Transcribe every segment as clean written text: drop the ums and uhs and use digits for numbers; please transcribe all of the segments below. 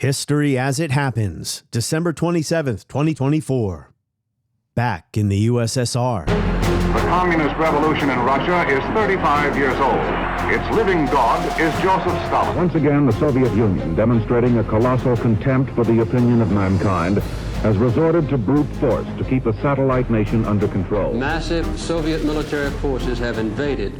History as it happens, December 27th, 2024. Back in the USSR. The communist revolution in Russia is 35 years old. Its living god is Joseph Stalin. Once again, the Soviet Union, demonstrating a colossal contempt for the opinion of mankind, has resorted to brute force to keep a satellite nation under control. Massive Soviet military forces have invaded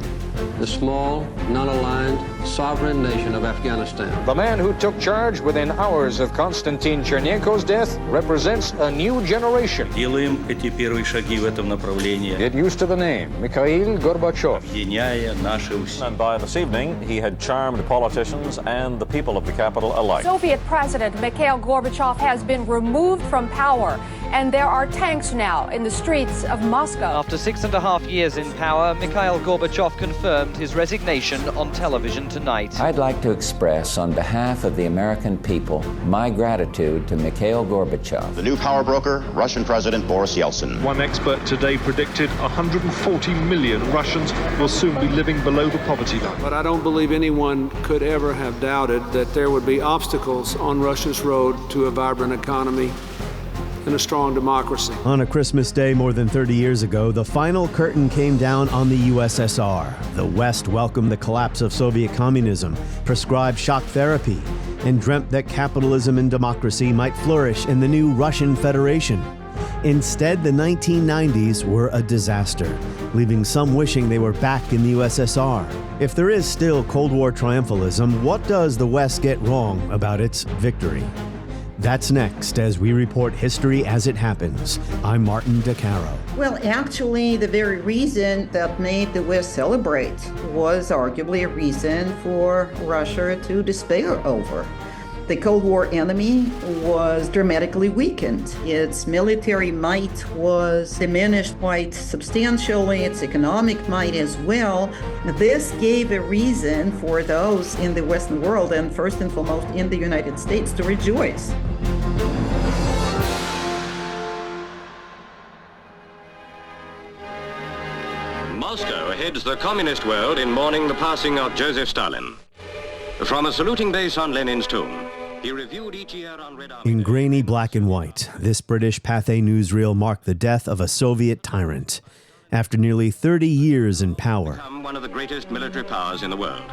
the small, non-aligned, sovereign nation of Afghanistan. The man who took charge within hours of Konstantin Chernenko's death represents a new generation. Делаем эти первые шаги в этом направлении. Get used to the name, Mikhail Gorbachev. Объединяя наши усилия. And by this evening, he had charmed politicians and the people of the capital alike. Soviet President Mikhail Gorbachev has been removed from power, and there are tanks now in the streets of Moscow. After 6.5 years in power, Mikhail Gorbachev confirmed his resignation on television tonight. I'd like to express on behalf of the American people my gratitude to Mikhail Gorbachev. The new power broker, Russian President Boris Yeltsin. One expert today predicted 140 million Russians will soon be living below the poverty line. But I don't believe anyone could ever have doubted that there would be obstacles on Russia's road to a vibrant economy and a strong democracy. On a Christmas day more than 30 years ago, the final curtain came down on the USSR. The West welcomed the collapse of Soviet communism, prescribed shock therapy, and dreamt that capitalism and democracy might flourish in the new Russian Federation. Instead, the 1990s were a disaster, leaving some wishing they were back in the USSR. If there is still Cold War triumphalism, what does the West get wrong about its victory? That's next as we report history as it happens. I'm Martin DeCaro. Well, actually, the very reason that made the West celebrate was arguably a reason for Russia to despair over. The Cold War enemy was dramatically weakened. Its military might was diminished quite substantially, its economic might as well. This gave a reason for those in the Western world, and first and foremost in the United States, to rejoice. Moscow heads the communist world in mourning the passing of Joseph Stalin. From a saluting base on Lenin's tomb, he reviewed each year on Red Army. In grainy black and white, this British Pathé newsreel marked the death of a Soviet tyrant. After nearly 30 years in power, Become one of the greatest military powers in the world.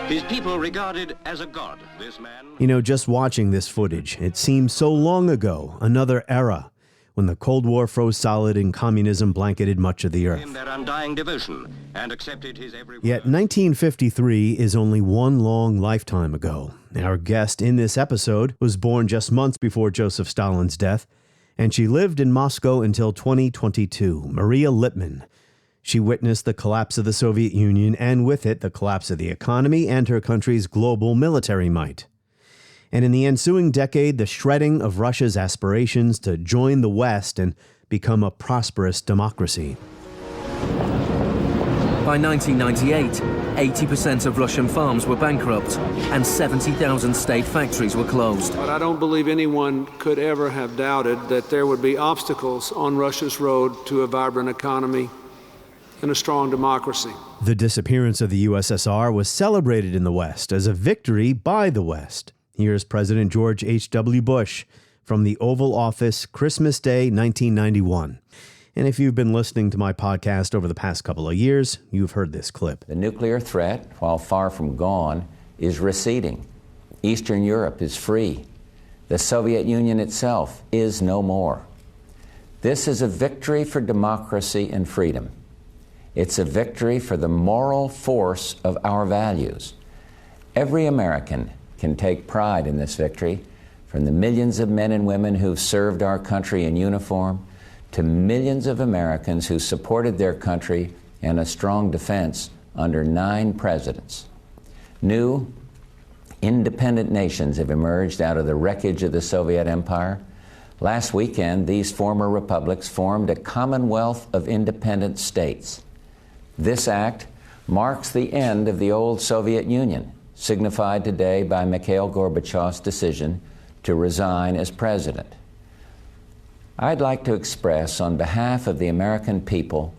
His people regarded as a god, this man. You know, just watching this footage, it seems so long ago, another era, when the Cold War froze solid and communism blanketed much of the earth. In their undying devotion and accepted his every word. Yet 1953 is only one long lifetime ago. Our guest in this episode was born just months before Joseph Stalin's death, and she lived in Moscow until 2022. Maria Lipman. She witnessed the collapse of the Soviet Union and with it the collapse of the economy and her country's global military might. And in the ensuing decade, the shredding of Russia's aspirations to join the West and become a prosperous democracy. By 1998, 80% of Russian farms were bankrupt and 70,000 state factories were closed. But I don't believe anyone could ever have doubted that there would be obstacles on Russia's road to a vibrant economy and a strong democracy. The disappearance of the USSR was celebrated in the West as a victory by the West. Here's President George H.W. Bush from the Oval Office, Christmas Day, 1991. And if you've been listening to my podcast over the past couple of years, you've heard this clip. The nuclear threat, while far from gone, is receding. Eastern Europe is free. The Soviet Union itself is no more. This is a victory for democracy and freedom. It's a victory for the moral force of our values. Every American can take pride in this victory, from the millions of men and women who've served our country in uniform to millions of Americans who supported their country and a strong defense under 9 presidents. New, independent nations have emerged out of the wreckage of the Soviet Empire. Last weekend, these former republics formed a Commonwealth of Independent States. This act marks the end of the old Soviet Union, signified today by Mikhail Gorbachev's decision to resign as president. I'd like to express on behalf of the American people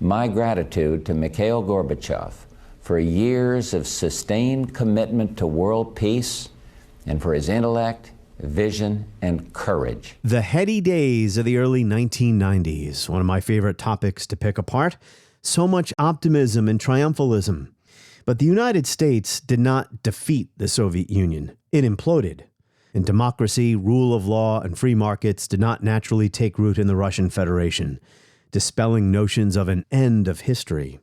my gratitude to Mikhail Gorbachev for years of sustained commitment to world peace and for his intellect, vision, and courage. The heady days of the early 1990s, one of my favorite topics to pick apart. So much optimism and triumphalism. But the United States did not defeat the Soviet Union. It imploded. And democracy, rule of law, and free markets did not naturally take root in the Russian Federation, dispelling notions of an end of history.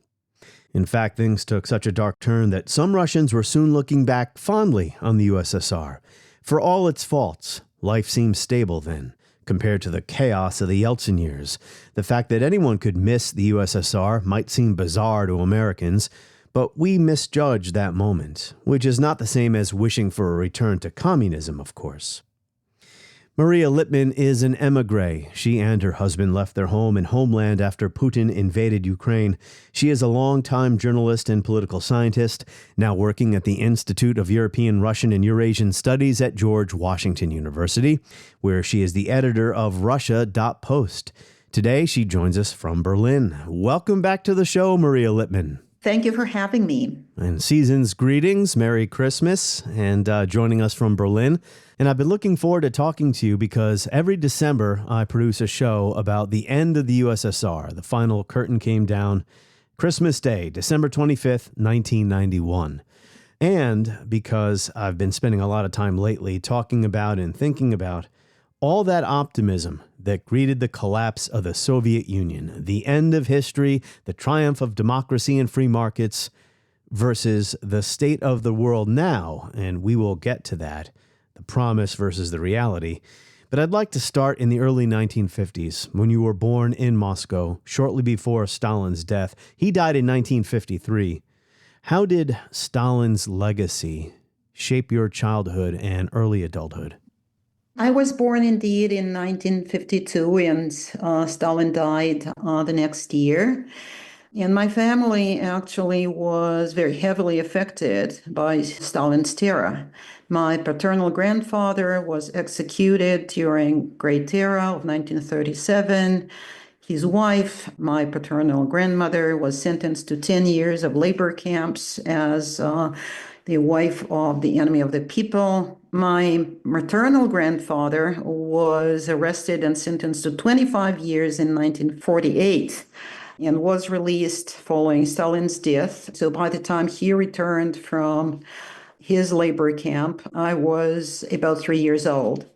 In fact, things took such a dark turn that some Russians were soon looking back fondly on the USSR. For all its faults, life seemed stable then, compared to the chaos of the Yeltsin years. The fact that anyone could miss the USSR might seem bizarre to Americans, but we misjudged that moment, which is not the same as wishing for a return to communism, of course. Maria Lipman is an émigré. She and her husband left their home and homeland after Putin invaded Ukraine. She is a longtime journalist and political scientist, now working at the Institute of European, Russian, and Eurasian Studies at George Washington University, where she is the editor of Russia.Post. Today, she joins us from Berlin. Welcome back to the show, Maria Lipman. Thank you for having me. And season's greetings, Merry Christmas, and joining us from Berlin. And I've been looking forward to talking to you because every December I produce a show about the end of the USSR. The final curtain came down Christmas Day, December 25th, 1991. And because I've been spending a lot of time lately talking about and thinking about all that optimism that greeted the collapse of the Soviet Union, the end of history, the triumph of democracy and free markets, versus the state of the world now, and we will get to that, the promise versus the reality. But I'd like to start in the early 1950s, when you were born in Moscow, shortly before Stalin's death. He died in 1953. How did Stalin's legacy shape your childhood and early adulthood? I was born indeed in 1952, and Stalin died the next year. And my family actually was very heavily affected by Stalin's terror. My paternal grandfather was executed during Great Terror of 1937. His wife, my paternal grandmother, was sentenced to 10 years of labor camps as the wife of the enemy of the people. My maternal grandfather was arrested and sentenced to 25 years in 1948 and was released following Stalin's death. So by the time he returned from his labor camp, I was about 3 years old.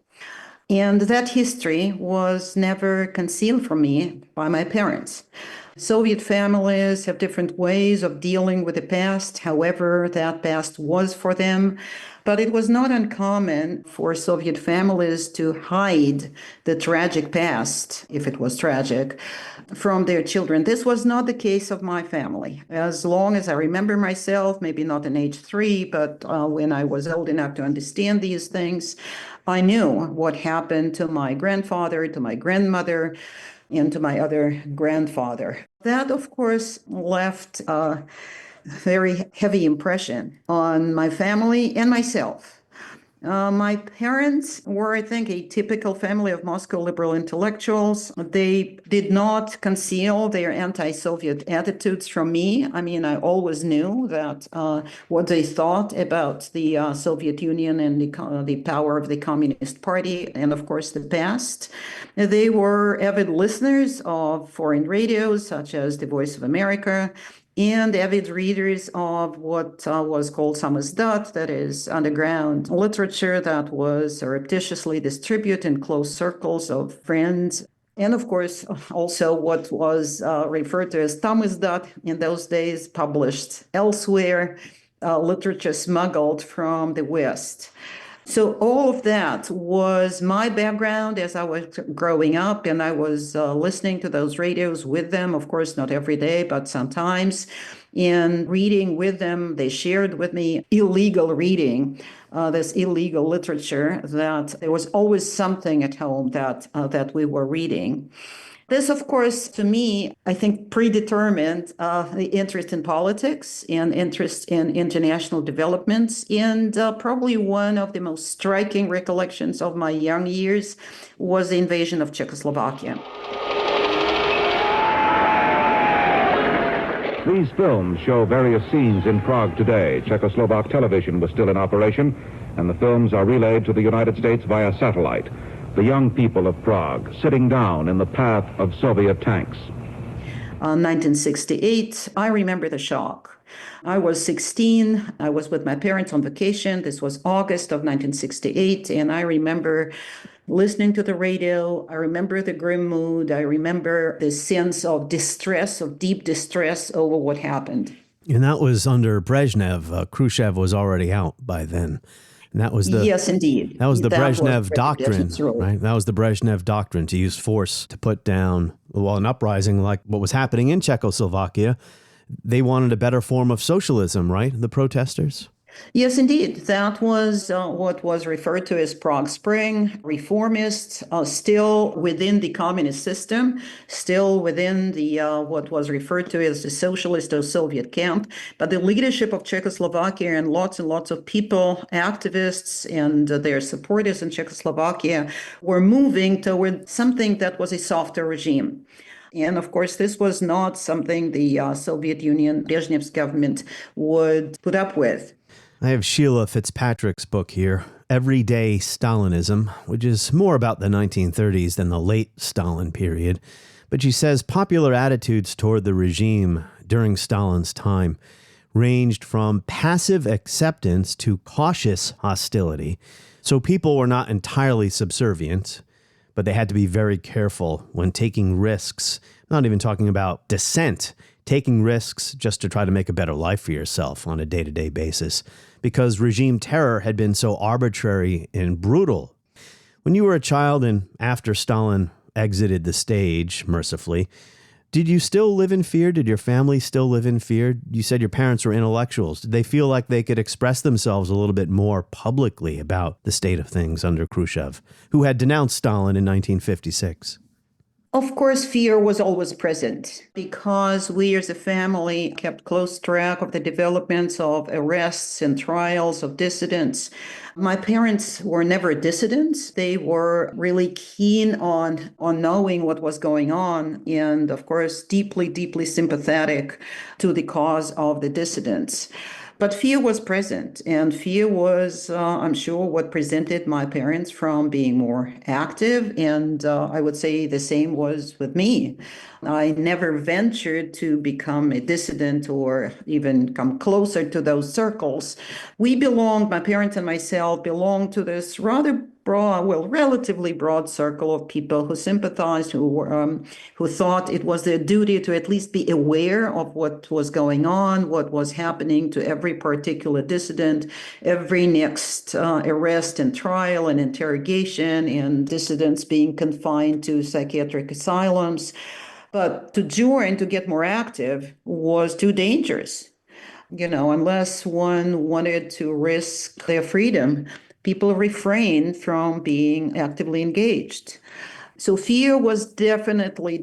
And that history was never concealed from me by my parents. Soviet families have different ways of dealing with the past, however that past was for them. But it was not uncommon for Soviet families to hide the tragic past, if it was tragic, from their children. This was not the case of my family. As long as I remember myself, maybe not in age 3, but when I was old enough to understand these things, I knew what happened to my grandfather, to my grandmother, and to my other grandfather. That, of course, left a very heavy impression on my family and myself. My parents were, I think, a typical family of Moscow liberal intellectuals. They did not conceal their anti-Soviet attitudes from me. I mean, I always knew that what they thought about the Soviet Union and the power of the Communist Party, and of course the past. They were avid listeners of foreign radios, such as the Voice of America, and avid readers of what was called samizdat, that is underground literature that was surreptitiously distributed in close circles of friends. And of course, also what was referred to as tamizdat in those days, published elsewhere, literature smuggled from the West. So all of that was my background as I was growing up, and I was listening to those radios with them, of course, not every day, but sometimes, and reading with them. They shared with me illegal reading, this illegal literature, that there was always something at home that we were reading. This, of course, to me, I think predetermined the interest in politics and interest in international developments. And probably one of the most striking recollections of my young years was the invasion of Czechoslovakia. These films show various scenes in Prague today. Czechoslovak television was still in operation, and the films are relayed to the United States via satellite. The young people of Prague sitting down in the path of Soviet tanks. 1968, I remember the shock. I was 16. I was with my parents on vacation. This was August of 1968, and I remember listening to the radio. I remember the grim mood. I remember the sense of distress, of deep distress over what happened. And that was under Brezhnev. Khrushchev was already out by then. And that was the yes, indeed. That was the Brezhnev doctrine, right? That was the Brezhnev doctrine, to use force to put down, well, an uprising like what was happening in Czechoslovakia. They wanted a better form of socialism, right? The protesters. Yes, indeed. That was what was referred to as Prague Spring. Reformists, still within the communist system, still within the what was referred to as the socialist or Soviet camp. But the leadership of Czechoslovakia and lots of people, activists and their supporters in Czechoslovakia were moving toward something that was a softer regime. And of course, this was not something the Soviet Union, Brezhnev's government would put up with. I have Sheila Fitzpatrick's book here, Everyday Stalinism, which is more about the 1930s than the late Stalin period. But she says popular attitudes toward the regime during Stalin's time ranged from passive acceptance to cautious hostility. So people were not entirely subservient, but they had to be very careful when taking risks. I'm not even talking about dissent, taking risks just to try to make a better life for yourself on a day-to-day basis, because regime terror had been so arbitrary and brutal. When you were a child and after Stalin exited the stage, mercifully, did you still live in fear? Did your family still live in fear? You said your parents were intellectuals. Did they feel like they could express themselves a little bit more publicly about the state of things under Khrushchev, who had denounced Stalin in 1956? Of course, fear was always present because we as a family kept close track of the developments of arrests and trials of dissidents. My parents were never dissidents. They were really keen on knowing what was going on and, of course, deeply sympathetic to the cause of the dissidents. But fear was present, and fear was, I'm sure, what prevented my parents from being more active, and I would say the same was with me. I never ventured to become a dissident or even come closer to those circles. My parents and myself belonged to this rather broad, relatively broad circle of people who sympathized, who thought it was their duty to at least be aware of what was going on, what was happening to every particular dissident, every next arrest and trial and interrogation, and dissidents being confined to psychiatric asylums. But to join, to get more active, was too dangerous. Unless one wanted to risk their freedom, people refrained from being actively engaged. So fear was definitely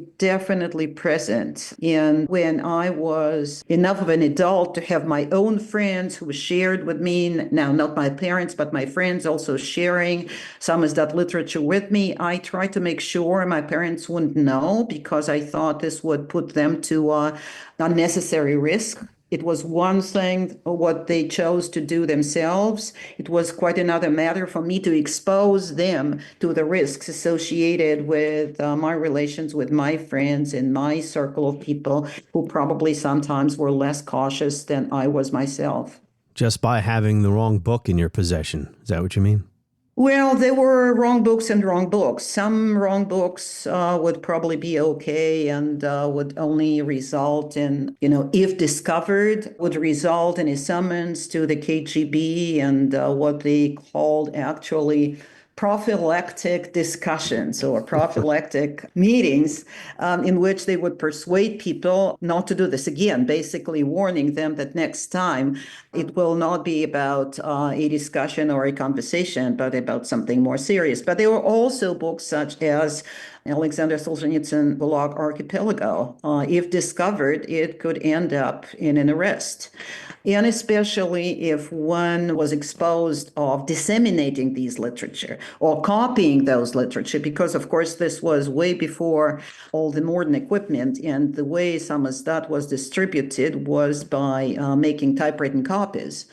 present. And when I was enough of an adult to have my own friends who shared with me, now not my parents, but my friends also sharing some of that literature with me, I tried to make sure my parents wouldn't know because I thought this would put them to unnecessary risk. It was one thing what they chose to do themselves. It was quite another matter for me to expose them to the risks associated with my relations with my friends and my circle of people who probably sometimes were less cautious than I was myself. Just by having the wrong book in your possession. Is that what you mean? Well, there were wrong books and wrong books. Some wrong books would probably be okay and would only result in, if discovered, would result in a summons to the KGB and what they called actually prophylactic discussions or prophylactic meetings in which they would persuade people not to do this again, basically warning them that next time it will not be about a discussion or a conversation, but about something more serious. But there were also books such as Alexander Solzhenitsyn, Gulag Archipelago. If discovered, it could end up in an arrest. And especially if one was exposed of disseminating these literature or copying those literature, because of course this was way before all the modern equipment, and the way some of that was distributed was by making typewritten copies.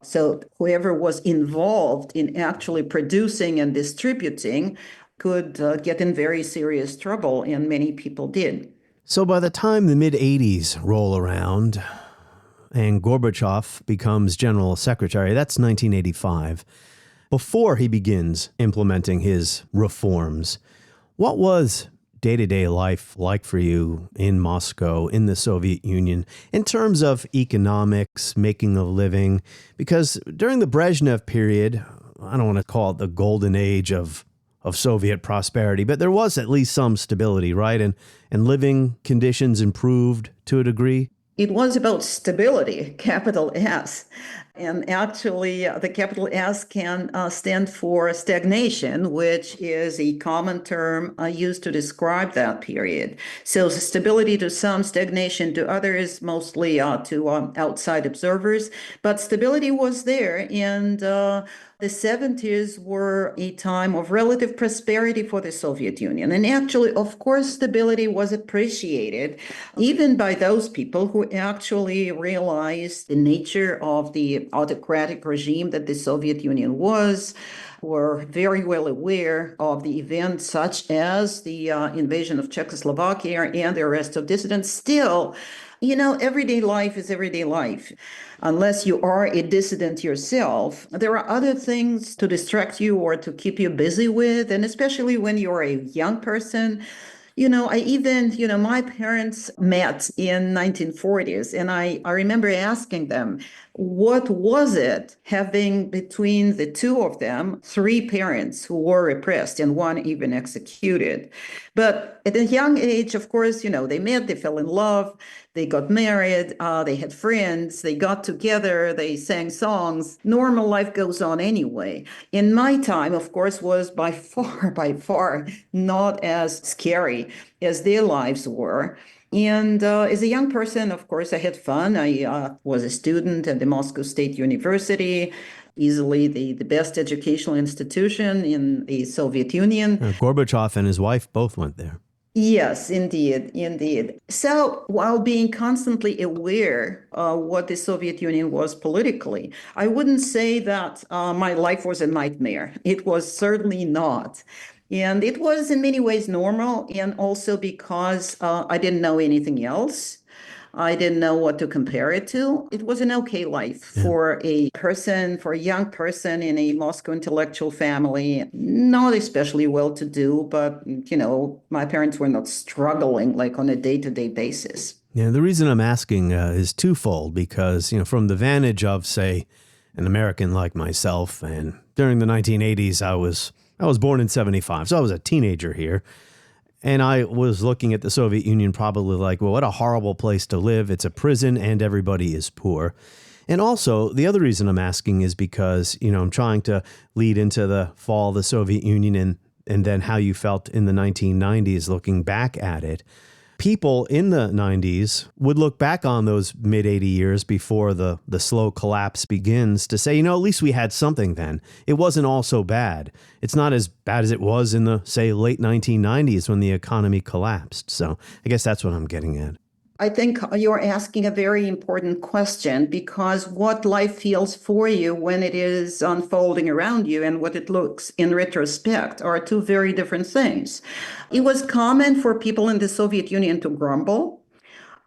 So whoever was involved in actually producing and distributing could get in very serious trouble, and many people did. So by the time the mid-'80s roll around and Gorbachev becomes general secretary, that's 1985, before he begins implementing his reforms, what was day-to-day life like for you in Moscow, in the Soviet Union, in terms of economics, making a living? Because during the Brezhnev period, I don't want to call it the golden age of Soviet prosperity, but there was at least some stability, right? And living conditions improved to a degree. It was about stability, capital S. And actually, the capital S can stand for stagnation, which is a common term used to describe that period. So stability to some, stagnation to others, mostly to outside observers. But stability was there, and the 70s were a time of relative prosperity for the Soviet Union. And actually, of course, stability was appreciated even by those people who actually realized the nature of the autocratic regime that the Soviet Union was, were very well aware of the events such as the invasion of Czechoslovakia and the arrest of dissidents. Still, everyday life is everyday life. Unless you are a dissident yourself, there are other things to distract you or to keep you busy with. And especially when you're a young person, my parents met in 1940s, and I remember asking them, what was it having between the two of them 3 parents who were repressed and one even executed? But at a young age, of course, they met, they fell in love, they got married, they had friends, they got together, they sang songs. Normal life goes on anyway. In my time, of course, was by far not as scary as their lives were. And as a young person, of course, I had fun. I was a student at the Moscow State University, easily the best educational institution in the Soviet Union. Gorbachev and his wife both went there. Yes, indeed. So while being constantly aware of what the Soviet Union was politically, I wouldn't say that my life was a nightmare. It was certainly not. And it was in many ways normal, and also because I didn't know anything else. I didn't know what to compare it to. It was an okay life for a young person in a Moscow intellectual family, not especially well-to-do, but, my parents were not struggling like on a day-to-day basis. Yeah, the reason I'm asking is twofold, because, from the vantage of, say, an American like myself, and during the 1980s, I was born in 75, so I was a teenager here. And I was looking at the Soviet Union probably like, well, what a horrible place to live. It's a prison and everybody is poor. And also, the other reason I'm asking is because, I'm trying to lead into the fall of the Soviet Union and then how you felt in the 1990s looking back at it. People in the 90s would look back on those mid-'80 years before the slow collapse begins to say, at least we had something then. It wasn't all so bad. It's not as bad as it was in the, say, late 1990s when the economy collapsed. So I guess that's what I'm getting at. I think you're asking a very important question, because what life feels for you when it is unfolding around you and what it looks in retrospect are two very different things. It was common for people in the Soviet Union to grumble.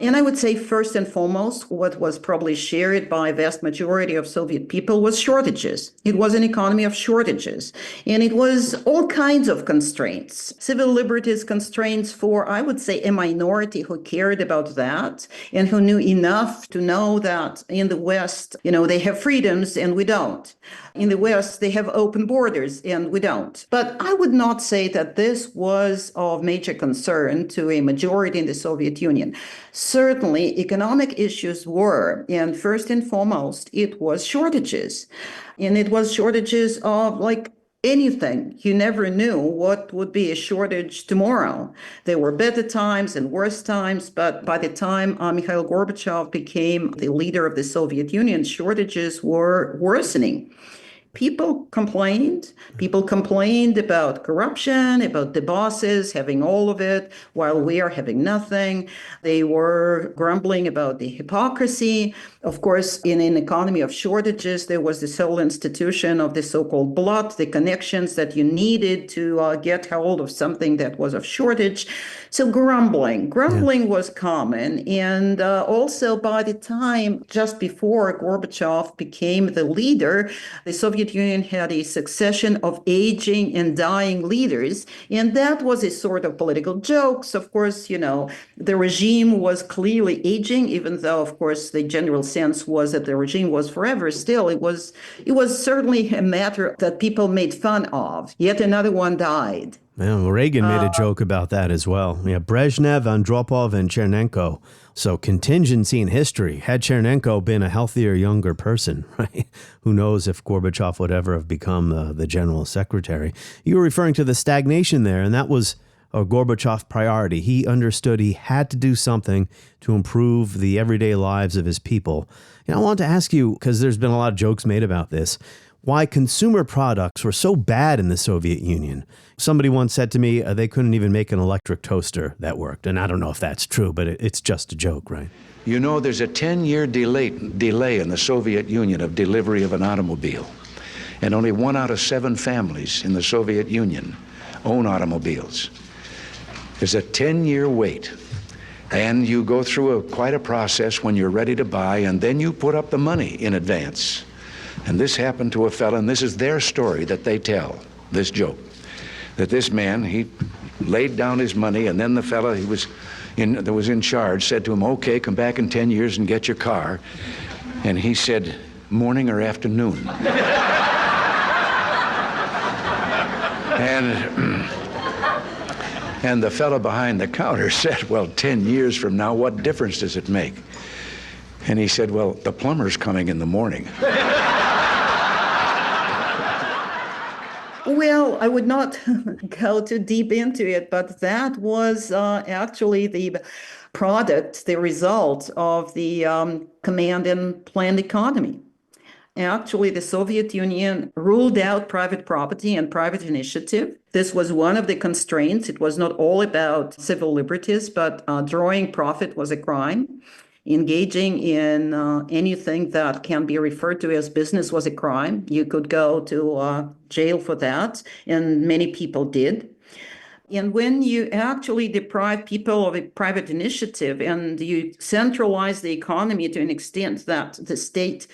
And I would say first and foremost, what was probably shared by a vast majority of Soviet people was shortages. It was an economy of shortages. And it was all kinds of constraints, civil liberties constraints for, I would say, a minority who cared about that and who knew enough to know that in the West, they have freedoms and we don't. In the West, they have open borders and we don't. But I would not say that this was of major concern to a majority in the Soviet Union. Certainly, economic issues were, and first and foremost, it was shortages. And it was shortages of anything. You never knew what would be a shortage tomorrow. There were better times and worse times, but by the time Mikhail Gorbachev became the leader of the Soviet Union, shortages were worsening. people complained. People complained about corruption, about the bosses having all of it while we are having nothing. They were grumbling about the hypocrisy. Of course, in an economy of shortages, there was this whole institution of the so-called blood, the connections that you needed to get hold of something that was of shortage. So grumbling was common. And also by the time just before Gorbachev became the leader, the Soviet Union had a succession of aging and dying leaders. And that was a sort of political jokes. Of course, the regime was clearly aging, even though, of course, the general sense was that the regime was forever. Still, it was certainly a matter that people made fun of. Yet another one died. Well, Reagan made a joke about that as well. Yeah, Brezhnev, Andropov, and Chernenko. So contingency in history. Had Chernenko been a healthier, younger person, right? Who knows if Gorbachev would ever have become the general secretary. You were referring to the stagnation there, and that was a Gorbachev priority. He understood he had to do something to improve the everyday lives of his people. And I want to ask you, because there's been a lot of jokes made about this, why consumer products were so bad in the Soviet Union. Somebody once said to me they couldn't even make an electric toaster that worked. And I don't know if that's true, but it's just a joke, right? You know, there's a 10-year delay in the Soviet Union of delivery of an automobile. And only 1 out of 7 families in the Soviet Union own automobiles. There's a 10-year wait. And you go through quite a process when you're ready to buy, and then you put up the money in advance. And this happened to a fellow, and this is their story that they tell, this joke, that this man, he laid down his money, and then the fellow that was in charge said to him, okay, come back in 10 years and get your car. And he said, morning or afternoon? And the fellow behind the counter said, well, 10 years from now, what difference does it make? And he said, well, the plumber's coming in the morning. Well, I would not go too deep into it, but that was actually the product, the result of the command and planned economy. Actually, the Soviet Union ruled out private property and private initiative. This was one of the constraints. It was not all about civil liberties, but drawing profit was a crime. Engaging in anything that can be referred to as business was a crime. You could go to jail for that, and many people did. And when you actually deprive people of a private initiative and you centralize the economy to an extent that the state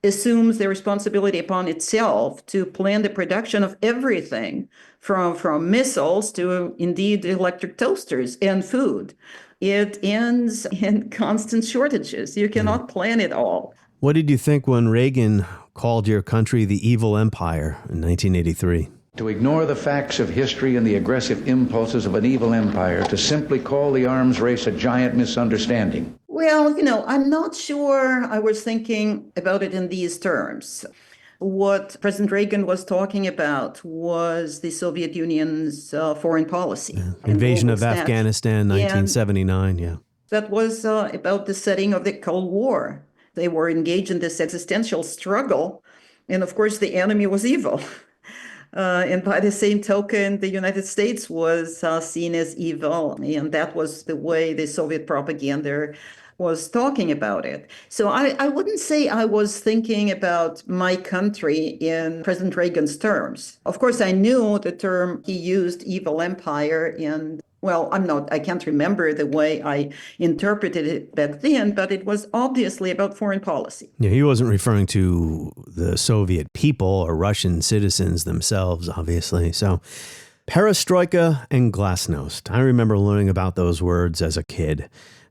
assumes the responsibility upon itself to plan the production of everything from missiles to indeed electric toasters and food, it ends in constant shortages. You cannot plan it all. What did you think when Reagan called your country the evil empire in 1983? To ignore the facts of history and the aggressive impulses of an evil empire, to simply call the arms race a giant misunderstanding. Well, I'm not sure I was thinking about it in these terms. What President Reagan was talking about was the Soviet Union's foreign policy. Yeah. Invasion of Afghanistan, 1979, yeah. That was about the setting of the Cold War. They were engaged in this existential struggle, and of course the enemy was evil. And by the same token, the United States was seen as evil, and that was the way the Soviet propaganda was talking about it. So I wouldn't say I was thinking about my country in President Reagan's terms. Of course, I knew the term he used, evil empire, and well, I can't remember the way I interpreted it back then, but it was obviously about foreign policy. Yeah, he wasn't referring to the Soviet people or Russian citizens themselves, obviously. So perestroika and glasnost. I remember learning about those words as a kid.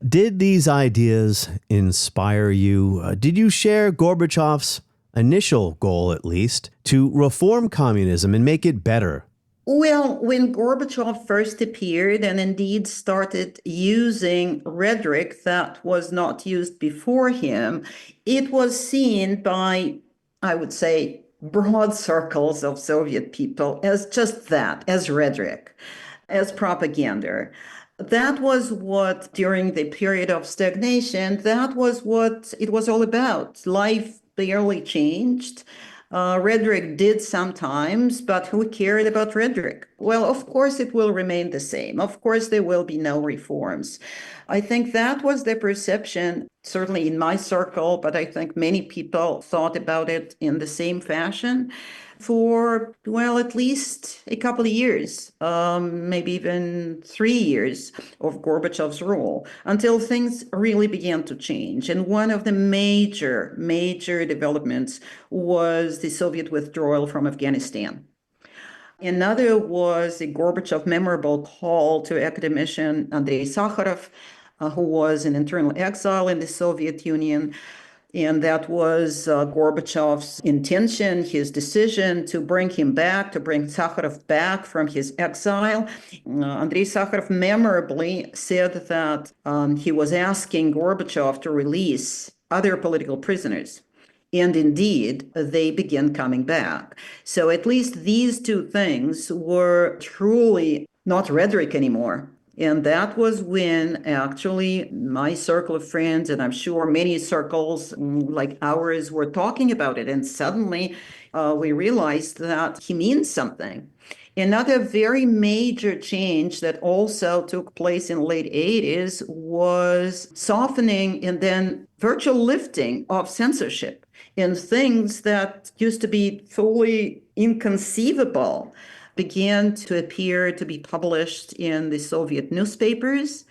Did these ideas inspire you? Did you share Gorbachev's initial goal, at least, to reform communism and make it better? Well, when Gorbachev first appeared and indeed started using rhetoric that was not used before him, it was seen by, I would say, broad circles of Soviet people as just that, as rhetoric, as propaganda. That was what, during the period of stagnation, that was what it was all about. Life barely changed. Rhetoric did sometimes, but who cared about rhetoric? Well, of course, it will remain the same. Of course, there will be no reforms. I think that was the perception, certainly in my circle, but I think many people thought about it in the same fashion for, well, at least a couple of years, maybe even 3 years of Gorbachev's rule, until things really began to change. And one of the major developments was the Soviet withdrawal from Afghanistan. Another was a Gorbachev memorable call to academician Andrei Sakharov, who was in internal exile in the Soviet Union. And that was Gorbachev's intention, his decision to bring him back, to bring Sakharov back from his exile. Andrei Sakharov memorably said that he was asking Gorbachev to release other political prisoners. And indeed, they began coming back. So at least these two things were truly not rhetoric anymore. And that was when actually my circle of friends, and I'm sure many circles like ours, were talking about it. And suddenly we realized that he means something. Another very major change that also took place in the late 80s was softening and then virtual lifting of censorship in things that used to be fully inconceivable began to appear to be published in the Soviet newspapers.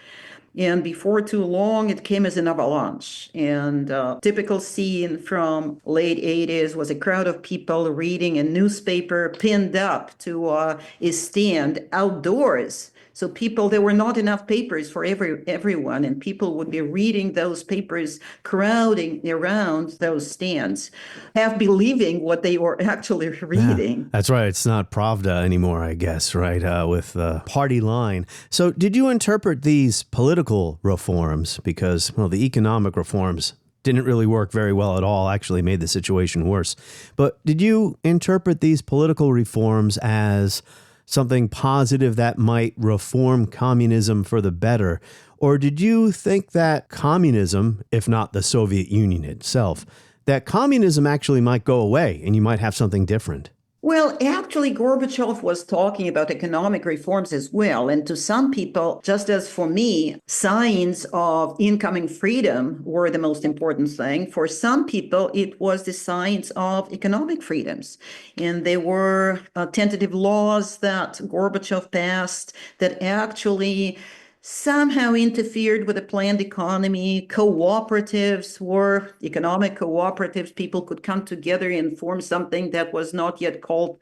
And before too long, it came as an avalanche. And typical scene from late 80s was a crowd of people reading a newspaper pinned up to a stand outdoors. So there were not enough papers for everyone, and people would be reading those papers, crowding around those stands, half believing what they were actually reading. Yeah, that's right. It's not Pravda anymore, I guess, right, with the party line. So did you interpret these political reforms, because, well, the economic reforms didn't really work very well at all, actually made the situation worse. But did you interpret these political reforms as something positive that might reform communism for the better? Or did you think that communism, if not the Soviet Union itself, that communism actually might go away and you might have something different? Well, actually, Gorbachev was talking about economic reforms as well. And to some people, just as for me, signs of incoming freedom were the most important thing. For some people, it was the signs of economic freedoms. And there were tentative laws that Gorbachev passed that actually somehow interfered with the planned economy. Cooperatives were economic cooperatives. People could come together and form something that was not yet called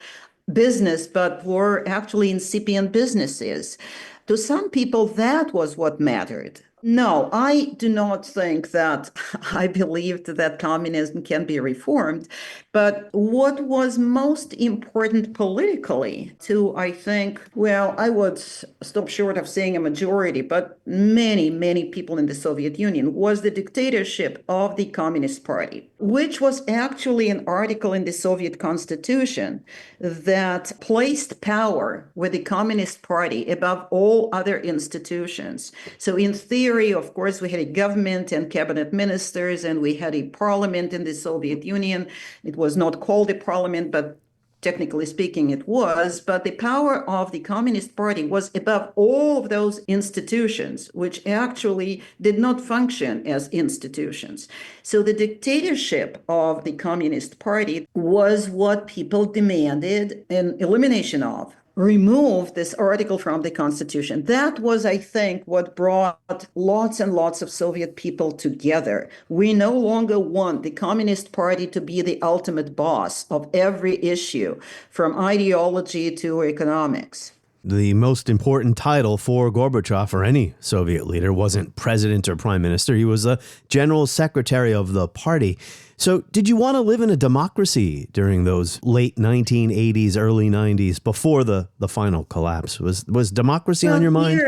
business, but were actually incipient businesses. To some people, that was what mattered. No, I do not think that I believed that communism can be reformed. But what was most important politically to, I think, well, I would stop short of saying a majority, but many people in the Soviet Union, was the dictatorship of the Communist Party, which was actually an article in the Soviet Constitution that placed power with the Communist Party above all other institutions. So in theory, of course, we had a government and cabinet ministers, and we had a parliament in the Soviet Union. It was not called a parliament, but technically speaking, it was. But the power of the Communist Party was above all of those institutions, which actually did not function as institutions. So the dictatorship of the Communist Party was what people demanded an elimination of. Remove this article from the Constitution. That was, I think, what brought lots and lots of Soviet people together. We no longer want the Communist Party to be the ultimate boss of every issue, from ideology to economics. The most important title for Gorbachev or any Soviet leader wasn't president or prime minister. He was the general secretary of the party. So did you want to live in a democracy during those late 1980s, early 90s, before the final collapse? Was democracy on your mind?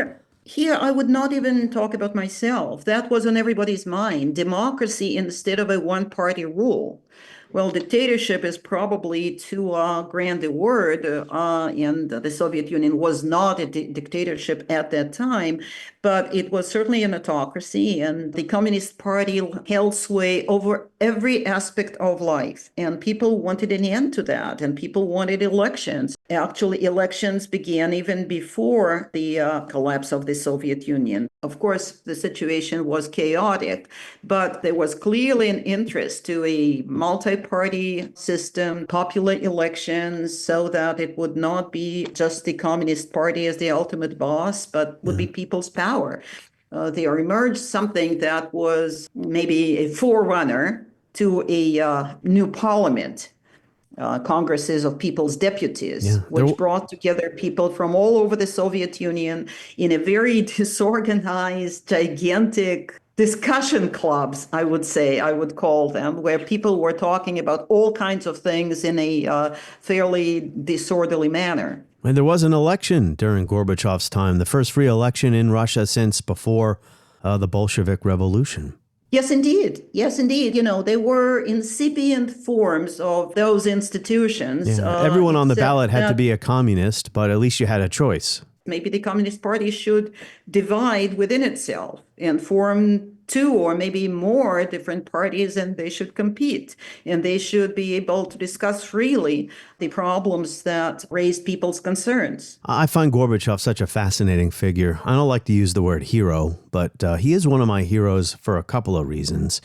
Here, I would not even talk about myself. That was on everybody's mind. Democracy instead of a one-party rule. Well, dictatorship is probably too grand a word, and the Soviet Union was not a dictatorship at that time, but it was certainly an autocracy, and the Communist Party held sway over every aspect of life, and people wanted an end to that, and people wanted elections. Actually, elections began even before the collapse of the Soviet Union. Of course, the situation was chaotic, but there was clearly an interest to a multi-party system, popular elections, so that it would not be just the Communist Party as the ultimate boss, but would be people's power. There emerged something that was maybe a forerunner to a new parliament. Congresses of People's Deputies, which brought together people from all over the Soviet Union in a very disorganized, gigantic discussion clubs, I would call them, where people were talking about all kinds of things in a fairly disorderly manner. And there was an election during Gorbachev's time, the first free election in Russia since before the Bolshevik Revolution. Yes, indeed. Yes, indeed. You know, they were incipient forms of those institutions. Yeah. Everyone on the ballot had to be a communist, but at least you had a choice. Maybe the Communist Party should divide within itself and form two or maybe more different parties, and they should compete. And they should be able to discuss freely the problems that raised people's concerns. I find Gorbachev such a fascinating figure. I don't like to use the word hero, but he is one of my heroes for a couple of reasons.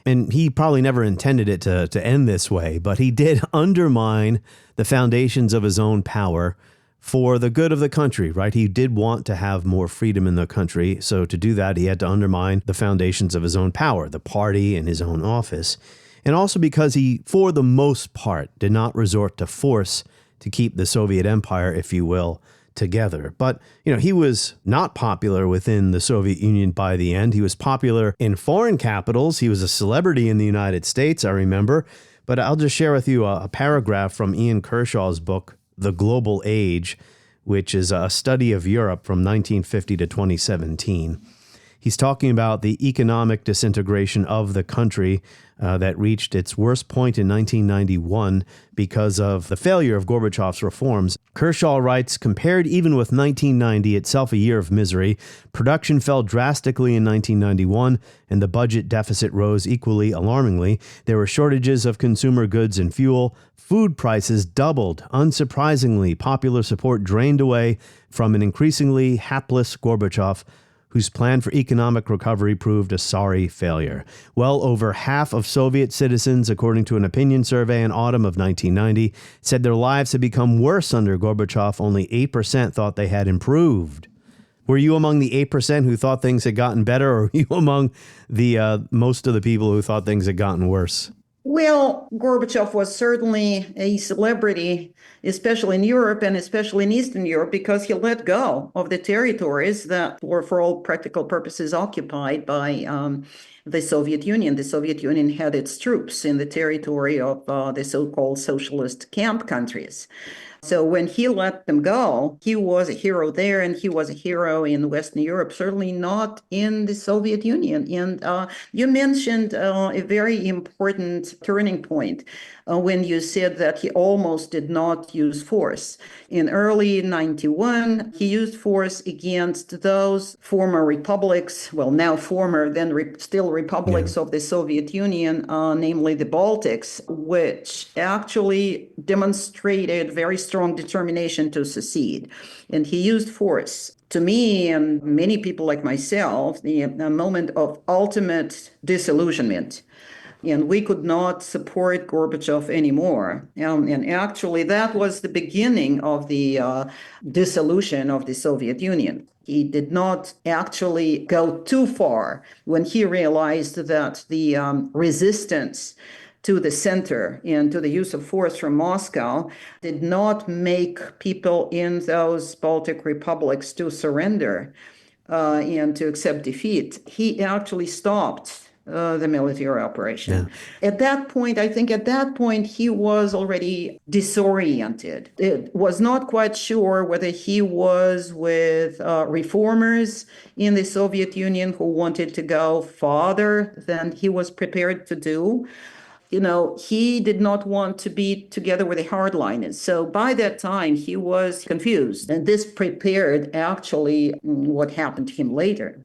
And he probably never intended it to end this way, but he did undermine the foundations of his own power for the good of the country, right? He did want to have more freedom in the country. So to do that, he had to undermine the foundations of his own power, the party and his own office. And also because he, for the most part, did not resort to force to keep the Soviet Empire, if you will, together. But, you know, he was not popular within the Soviet Union by the end. He was popular in foreign capitals. He was a celebrity in the United States, I remember. But I'll just share with you a paragraph from Ian Kershaw's book, The Global Age, which is a study of Europe from 1950 to 2017. He's talking about the economic disintegration of the country that reached its worst point in 1991 because of the failure of Gorbachev's reforms. Kershaw writes, compared even with 1990, itself a year of misery, production fell drastically in 1991, and the budget deficit rose equally alarmingly. There were shortages of consumer goods and fuel. Food prices doubled. Unsurprisingly, popular support drained away from an increasingly hapless Gorbachev, whose plan for economic recovery proved a sorry failure. Well over half of Soviet citizens, according to an opinion survey in autumn of 1990, said their lives had become worse under Gorbachev. Only 8% thought they had improved. Were you among the 8% who thought things had gotten better, or were you among the most of the people who thought things had gotten worse? Well, Gorbachev was certainly a celebrity, especially in Europe and especially in Eastern Europe, because he let go of the territories that were, for all practical purposes, occupied by the Soviet Union. The Soviet Union had its troops in the territory of the so-called socialist camp countries. So when he let them go, he was a hero there, and he was a hero in Western Europe, certainly not in the Soviet Union. And you mentioned a very important turning point when you said that he almost did not use force. In early 91, he used force against those former republics, well, now former, then still republics of the Soviet Union, namely the Baltics, which actually demonstrated very strong determination to secede. And he used force. To me and many people like myself, the moment of ultimate disillusionment. And we could not support Gorbachev anymore. And actually, that was the beginning of the dissolution of the Soviet Union. He did not actually go too far when he realized that the resistance to the center and to the use of force from Moscow did not make people in those Baltic republics to surrender and to accept defeat. He actually stopped the military operation. Yeah. At that point, he was already disoriented. It was not quite sure whether he was with reformers in the Soviet Union who wanted to go farther than he was prepared to do, he did not want to be together with the hardliners. So by that time, he was confused. And this prepared actually what happened to him later.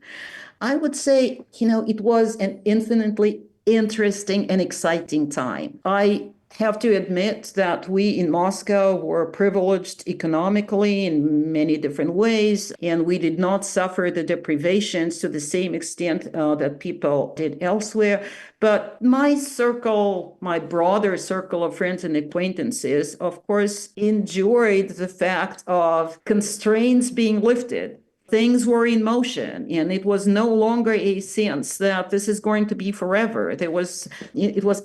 I would say, it was an infinitely interesting and exciting time. I have to admit that we in Moscow were privileged economically in many different ways, and we did not suffer the deprivations to the same extent that people did elsewhere. But my broader circle of friends and acquaintances, of course, enjoyed the fact of constraints being lifted. Things were in motion, and it was no longer a sense that this is going to be forever. It was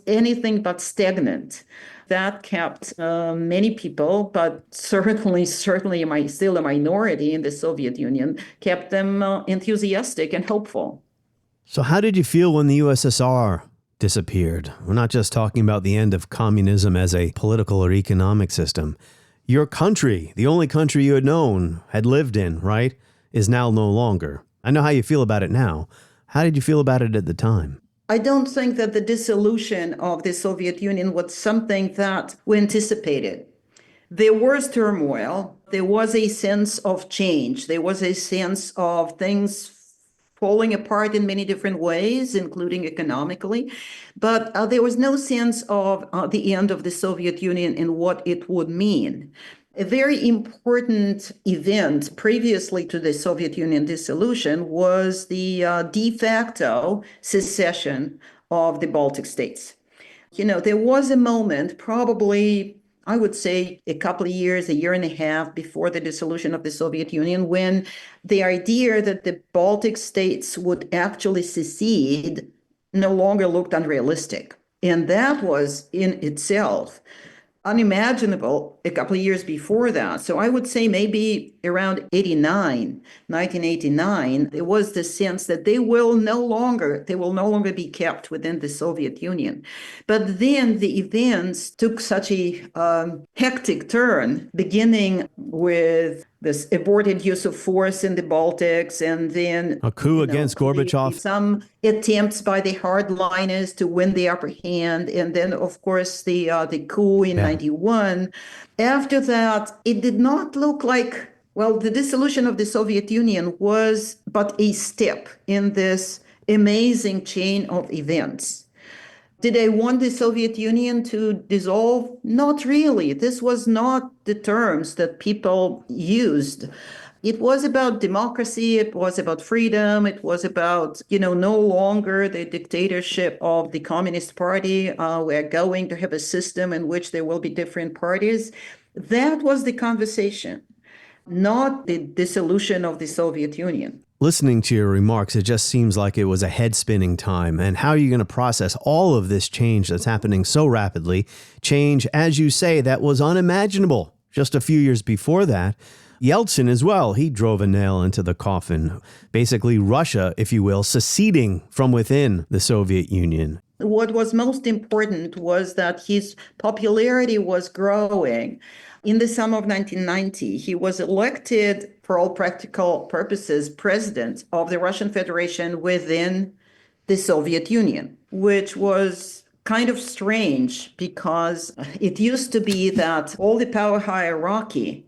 anything but stagnant. That kept many people, but certainly still a minority in the Soviet Union, kept them enthusiastic and hopeful. So how did you feel when the USSR disappeared? We're not just talking about the end of communism as a political or economic system. Your country, the only country you had known, had lived in, right, is now no longer. I know how you feel about it now. How did you feel about it at the time? I don't think that the dissolution of the Soviet Union was something that we anticipated. There was turmoil. There was a sense of change. There was a sense of things falling apart in many different ways, including economically. But there was no sense of the end of the Soviet Union and what it would mean. A very important event previously to the Soviet Union dissolution was the de facto secession of the Baltic states. There was a moment, probably, I would say a couple of years, a year and a half before the dissolution of the Soviet Union, when the idea that the Baltic states would actually secede no longer looked unrealistic. And that was in itself unimaginable a couple of years before that. So I would say maybe around 1989, there was the sense that they will no longer be kept within the Soviet Union. But then the events took such a hectic turn, beginning with this aborted use of force in the Baltics, and then a coup against Gorbachev. Some attempts by the hardliners to win the upper hand, and then, of course, the coup in 91. After that, it did not look like, the dissolution of the Soviet Union was but a step in this amazing chain of events. Did they want the Soviet Union to dissolve? Not really. This was not the terms that people used. It was about democracy. It was about freedom. It was about, no longer the dictatorship of the Communist Party. We're going to have a system in which there will be different parties. That was the conversation, not the dissolution of the Soviet Union. Listening to your remarks, it just seems like it was a head-spinning time. And how are you going to process all of this change that's happening so rapidly? Change, as you say, that was unimaginable just a few years before that. Yeltsin as well, he drove a nail into the coffin. Basically, Russia, if you will, seceding from within the Soviet Union. What was most important was that his popularity was growing. In the summer of 1990, he was elected, for all practical purposes, president of the Russian Federation within the Soviet Union, which was kind of strange because it used to be that all the power hierarchy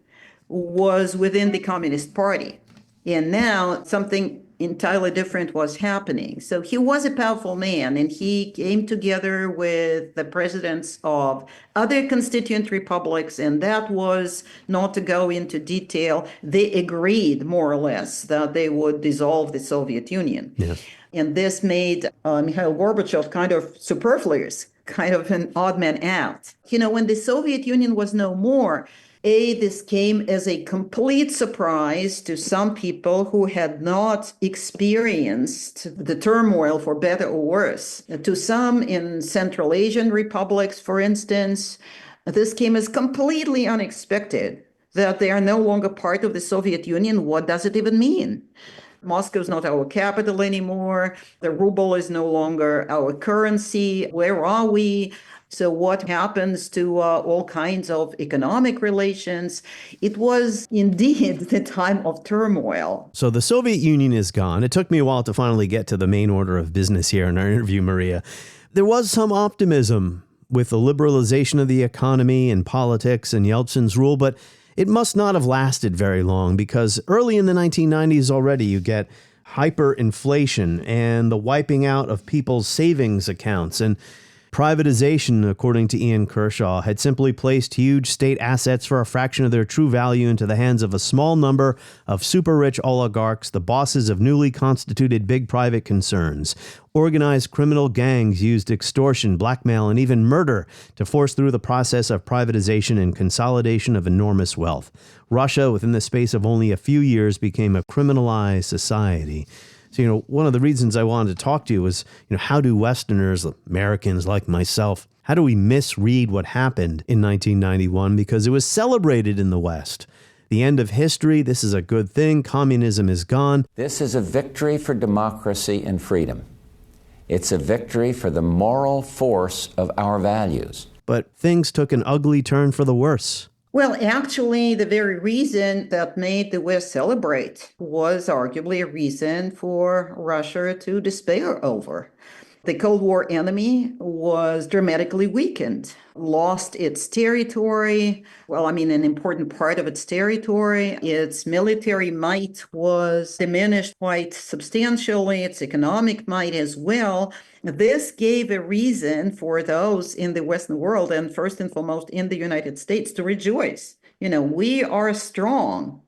was within the Communist Party. And now something entirely different was happening. So he was a powerful man, and he came together with the presidents of other constituent republics, and that was, not to go into detail, they agreed more or less that they would dissolve the Soviet Union. Yes. And this made Mikhail Gorbachev kind of superfluous, kind of an odd man out. When the Soviet Union was no more, this came as a complete surprise to some people who had not experienced the turmoil, for better or worse. To some in Central Asian republics, for instance, this came as completely unexpected, that they are no longer part of the Soviet Union. What does it even mean? Moscow is not our capital anymore. The ruble is no longer our currency. Where are we? So what happens to all kinds of economic relations? It was indeed the time of turmoil. So the Soviet Union is gone. It took me a while to finally get to the main order of business here in our interview, Maria. There was some optimism with the liberalization of the economy and politics and Yeltsin's rule, but it must not have lasted very long, because early in the 1990s already you get hyperinflation and the wiping out of people's savings accounts, and privatization, according to Ian Kershaw, had simply placed huge state assets for a fraction of their true value into the hands of a small number of super-rich oligarchs, the bosses of newly constituted big private concerns. Organized criminal gangs used extortion, blackmail, and even murder to force through the process of privatization and consolidation of enormous wealth. Russia, within the space of only a few years, became a criminalized society. So, one of the reasons I wanted to talk to you was, how do Westerners, Americans like myself, how do we misread what happened in 1991? Because it was celebrated in the West. The end of history, this is a good thing, communism is gone. This is a victory for democracy and freedom. It's a victory for the moral force of our values. But things took an ugly turn for the worse. Well, actually, the very reason that made the West celebrate was arguably a reason for Russia to despair over. The Cold War enemy was dramatically weakened, lost its territory. Well, an important part of its territory. Its military might was diminished quite substantially, its economic might as well. This gave a reason for those in the Western world, and first and foremost in the United States, to rejoice. We are strong,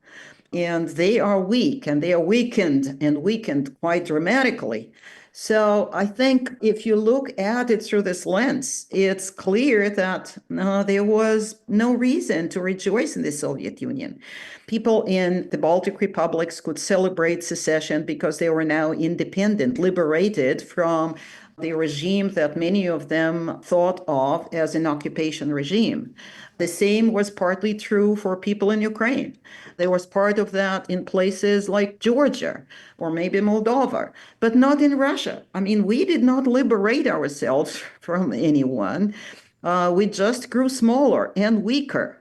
and they are weak, and they are weakened quite dramatically. So I think if you look at it through this lens, it's clear that there was no reason to rejoice in the Soviet Union. People in the Baltic republics could celebrate secession because they were now independent, liberated from the regime that many of them thought of as an occupation regime. The same was partly true for people in Ukraine. There was part of that in places like Georgia or maybe Moldova, but not in Russia. We did not liberate ourselves from anyone. We just grew smaller and weaker.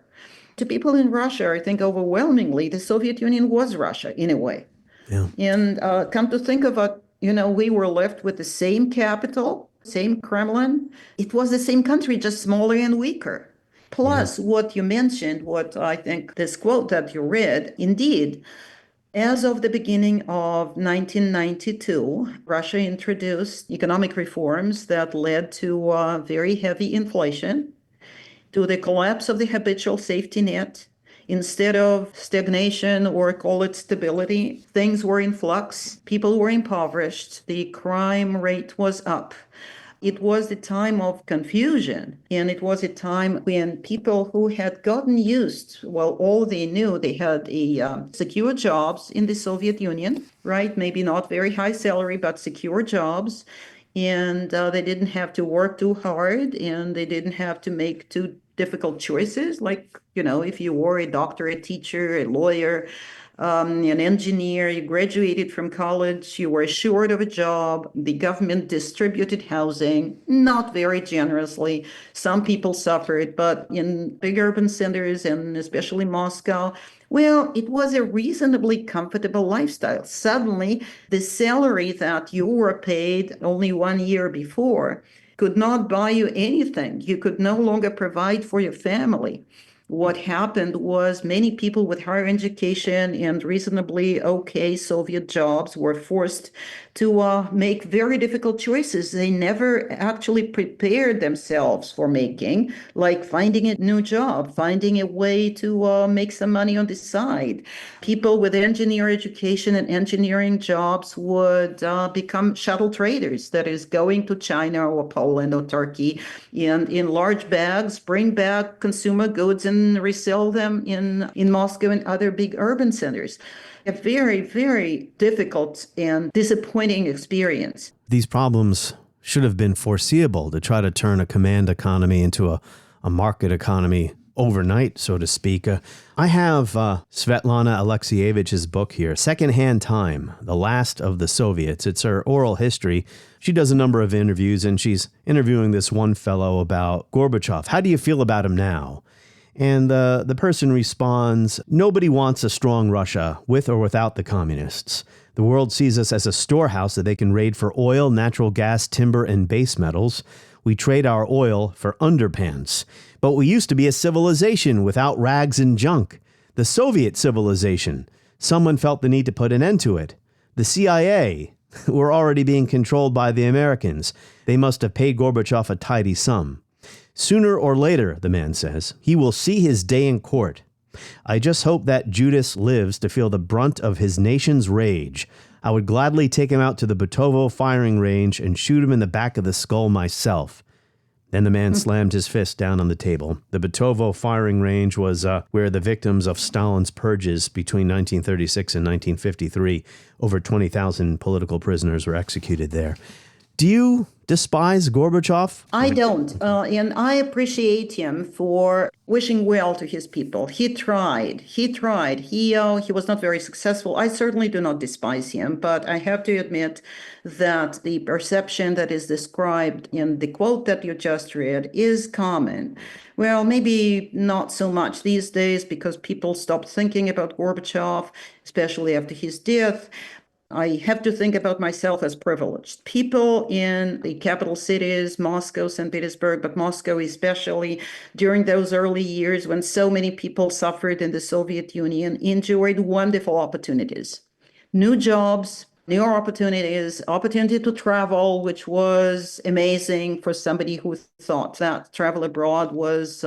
To people in Russia, I think overwhelmingly, the Soviet Union was Russia in a way. Yeah. And come to think of it, we were left with the same capital, same Kremlin. It was the same country, just smaller and weaker. Plus, what you mentioned, what I think this quote that you read, indeed, as of the beginning of 1992, Russia introduced economic reforms that led to very heavy inflation, to the collapse of the habitual safety net. Instead of stagnation, or call it stability, things were in flux. People were impoverished. The crime rate was up. It was a time of confusion, and it was a time when people who had gotten used, all they knew, they had secure jobs in the Soviet Union, right? Maybe not very high salary, but secure jobs. And they didn't have to work too hard, and they didn't have to make too difficult choices, like, if you were a doctor, a teacher, a lawyer, an engineer, you graduated from college, you were assured of a job, the government distributed housing, not very generously. Some people suffered, but in big urban centers, and especially Moscow, it was a reasonably comfortable lifestyle. Suddenly, the salary that you were paid only 1 year before could not buy you anything. You could no longer provide for your family. What happened was many people with higher education and reasonably okay Soviet jobs were forced to make very difficult choices they never actually prepared themselves for making, like finding a new job, finding a way to make some money on the side. People with engineer education and engineering jobs would become shuttle traders, that is, going to China or Poland or Turkey and in large bags bring back consumer goods and resell them in Moscow and other big urban centers. A very, very difficult and disappointing experience. These problems should have been foreseeable, to try to turn a command economy into a market economy overnight, so to speak. I have Svetlana Alexievich's book here, Secondhand Time, The Last of the Soviets. It's her oral history. She does a number of interviews, and she's interviewing this one fellow about Gorbachev. How do you feel about him now? And the person responds, "Nobody wants a strong Russia, with or without the communists. The world sees us as a storehouse that they can raid for oil, natural gas, timber, and base metals. We trade our oil for underpants. But we used to be a civilization without rags and junk. The Soviet civilization. Someone felt the need to put an end to it. The CIA were already being controlled by the Americans. They must have paid Gorbachev a tidy sum. Sooner or later," the man says, "he will see his day in court. I just hope that Judas lives to feel the brunt of his nation's rage. I would gladly take him out to the Butovo firing range and shoot him in the back of the skull myself." Then the man slammed his fist down on the table. The Butovo firing range was where the victims of Stalin's purges between 1936 and 1953, over 20,000 political prisoners were executed there. Do you despise Gorbachev? I don't, and I appreciate him for wishing well to his people. He tried. He was not very successful. I certainly do not despise him, but I have to admit that the perception that is described in the quote that you just read is common. Well, maybe not so much these days because people stopped thinking about Gorbachev, especially after his death. I have to think about myself as privileged. People in the capital cities, Moscow, St. Petersburg, but Moscow especially, during those early years when so many people suffered in the Soviet Union, enjoyed wonderful opportunities. New jobs, new opportunities, opportunity to travel, which was amazing for somebody who thought that travel abroad was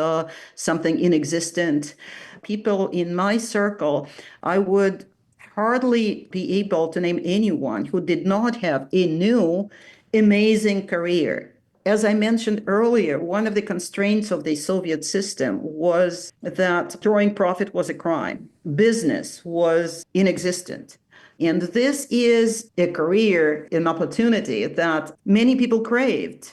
something inexistent. People in my circle, I would hardly be able to name anyone who did not have a new, amazing career. As I mentioned earlier, one of the constraints of the Soviet system was that drawing profit was a crime. Business was inexistent. And this is a career, an opportunity that many people craved.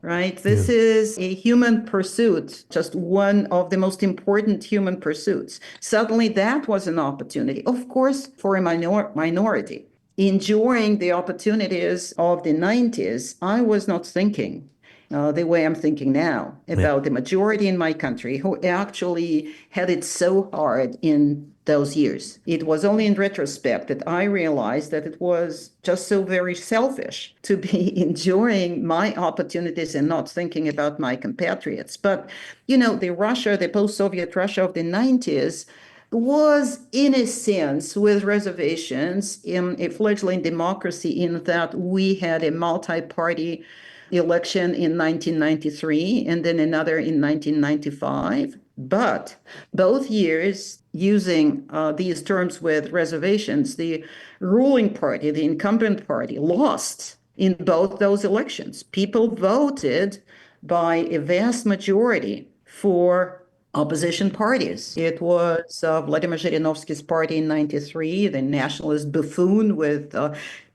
Right? This is a human pursuit, just one of the most important human pursuits. Suddenly, that was an opportunity, of course, for a minority. Enjoying the opportunities of the 90s, I was not thinking the way I'm thinking now about the majority in my country who actually had it so hard in those years. It was only in retrospect that I realized that it was just so very selfish to be enjoying my opportunities and not thinking about my compatriots. But, the post-Soviet Russia of the 90s was, in a sense, with reservations, in a fledgling democracy in that we had a multi-party election in 1993 and then another in 1995. But both years, using these terms with reservations, the ruling party, the incumbent party, lost in both those elections. People voted by a vast majority for opposition parties. It was Vladimir Zhirinovsky's party in 93, the nationalist buffoon with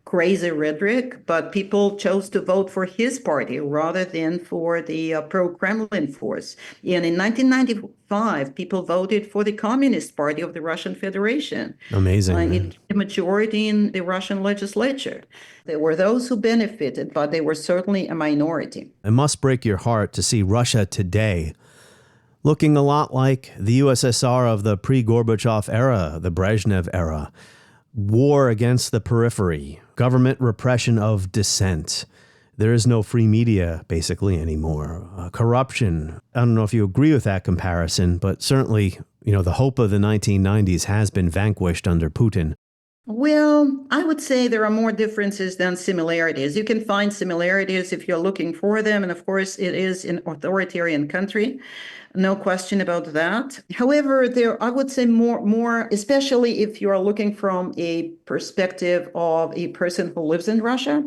crazy rhetoric, but people chose to vote for his party rather than for the pro-Kremlin force. And in 1995, people voted for the Communist Party of the Russian Federation. Amazing. It a majority in the Russian legislature. There were those who benefited, but they were certainly a minority. It must break your heart to see Russia today looking a lot like the USSR of the pre-Gorbachev era, the Brezhnev era. War against the periphery, government repression of dissent. There is no free media, basically, anymore. Corruption. I don't know if you agree with that comparison, but certainly, the hope of the 1990s has been vanquished under Putin. Well, I would say there are more differences than similarities. You can find similarities if you're looking for them. And of course, it is an authoritarian country. No question about that. However, I would say more, especially if you are looking from a perspective of a person who lives in Russia.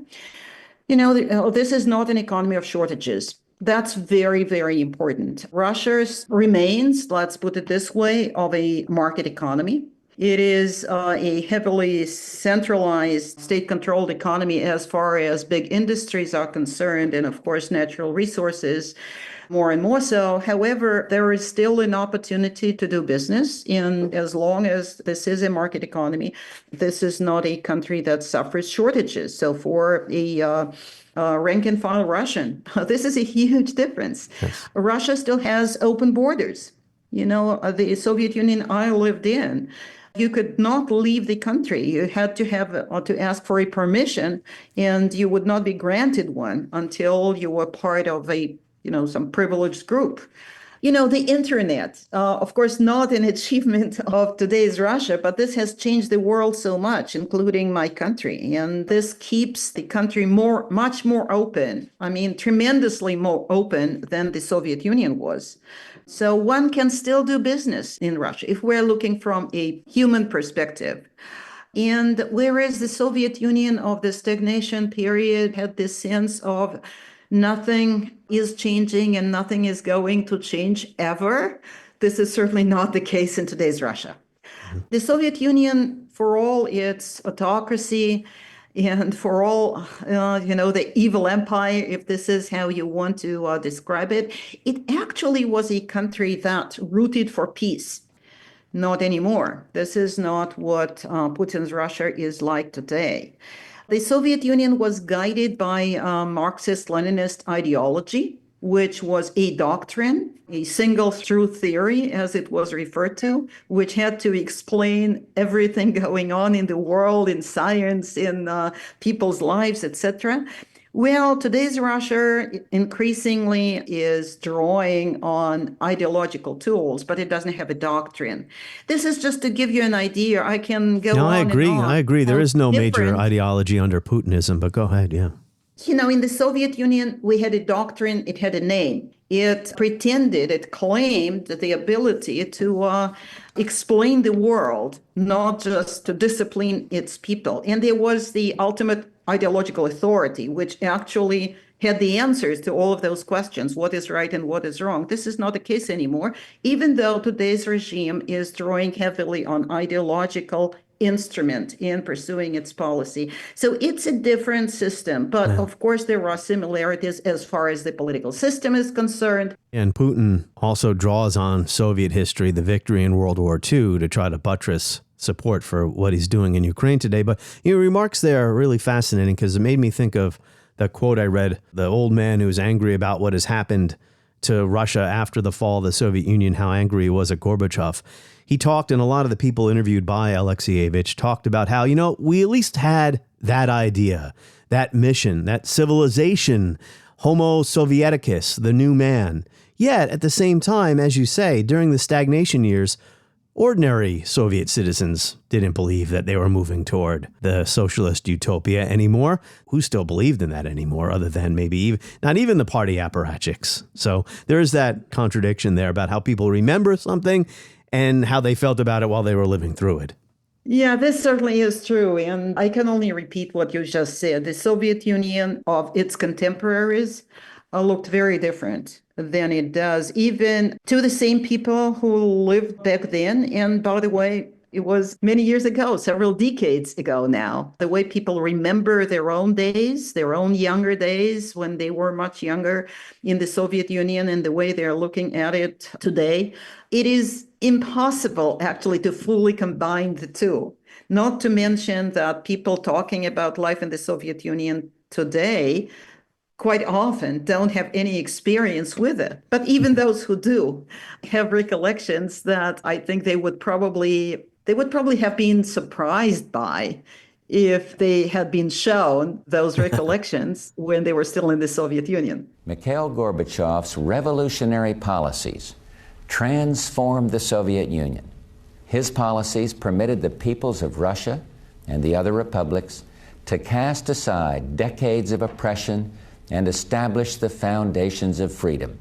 This is not an economy of shortages. That's very, very important. Russia remains, let's put it this way, of a market economy. It is a heavily centralized, state-controlled economy as far as big industries are concerned, and of course, natural resources, more and more so. However, there is still an opportunity to do business, and as long as this is a market economy, this is not a country that suffers shortages. So for a rank-and-file Russian, this is a huge difference. Yes. Russia still has open borders. The Soviet Union I lived in, you could not leave the country. You had to have to ask for a permission, and you would not be granted one until you were part of some privileged group. The internet, of course, not an achievement of today's Russia, but this has changed the world so much, including my country. And this keeps the country much more open. Tremendously more open than the Soviet Union was. So one can still do business in Russia if we're looking from a human perspective. And whereas the Soviet Union of the stagnation period had this sense of nothing is changing and nothing is going to change ever, this is certainly not the case in today's Russia. The Soviet Union, for all its autocracy and for all, the evil empire, if this is how you want to describe it, it actually was a country that rooted for peace. Not anymore. This is not what Putin's Russia is like today. The Soviet Union was guided by Marxist-Leninist ideology, which was a doctrine, a single truth theory, as it was referred to, which had to explain everything going on in the world, in science, in people's lives, etc. Well, today's Russia increasingly is drawing on ideological tools, but it doesn't have a doctrine. This is just to give you an idea. I can go on I agree. and on. I agree. There is no major ideology under Putinism, but go ahead, yeah. In the Soviet Union, we had a doctrine, it had a name. It pretended, it claimed the ability to explain the world, not just to discipline its people. And there was the ultimate ideological authority, which actually had the answers to all of those questions, what is right and what is wrong. This is not the case anymore, even though today's regime is drawing heavily on ideological instrument in pursuing its policy. So it's a different system, but of course there are similarities as far as the political system is concerned. And Putin also draws on Soviet history, the victory in World War II, to try to buttress support for what he's doing in Ukraine today. But your remarks there are really fascinating because it made me think of that quote I read, the old man who's angry about what has happened to Russia after the fall of the Soviet Union, how angry he was at Gorbachev. He talked, and a lot of the people interviewed by Alexievich talked about how, we at least had that idea, that mission, that civilization, Homo Sovieticus, the new man. Yet, at the same time, as you say, during the stagnation years, ordinary Soviet citizens didn't believe that they were moving toward the socialist utopia anymore. Who still believed in that anymore, other than maybe not even the party apparatchiks? So there is that contradiction there about how people remember something and how they felt about it while they were living through it. Yeah, this certainly is true. And I can only repeat what you just said. The Soviet Union of its contemporaries looked very different than it does, even to the same people who lived back then. And by the way, it was many years ago, several decades ago now. The way people remember their own days, their own younger days when they were much younger in the Soviet Union, and the way they're looking at it today, it is impossible actually to fully combine the two. Not to mention that people talking about life in the Soviet Union today quite often don't have any experience with it. But even those who do have recollections that I think they would probably have been surprised by if they had been shown those recollections when they were still in the Soviet Union. Mikhail Gorbachev's revolutionary policies transformed the Soviet Union. His policies permitted the peoples of Russia and the other republics to cast aside decades of oppression and establish the foundations of freedom.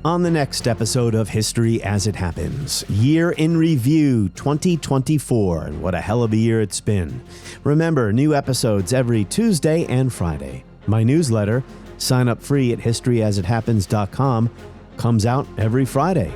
On the next episode of History as It Happens, Year in Review 2024, and what a hell of a year it's been. Remember, new episodes every Tuesday and Friday. My newsletter, sign up free at historyasithappens.com, comes out every Friday.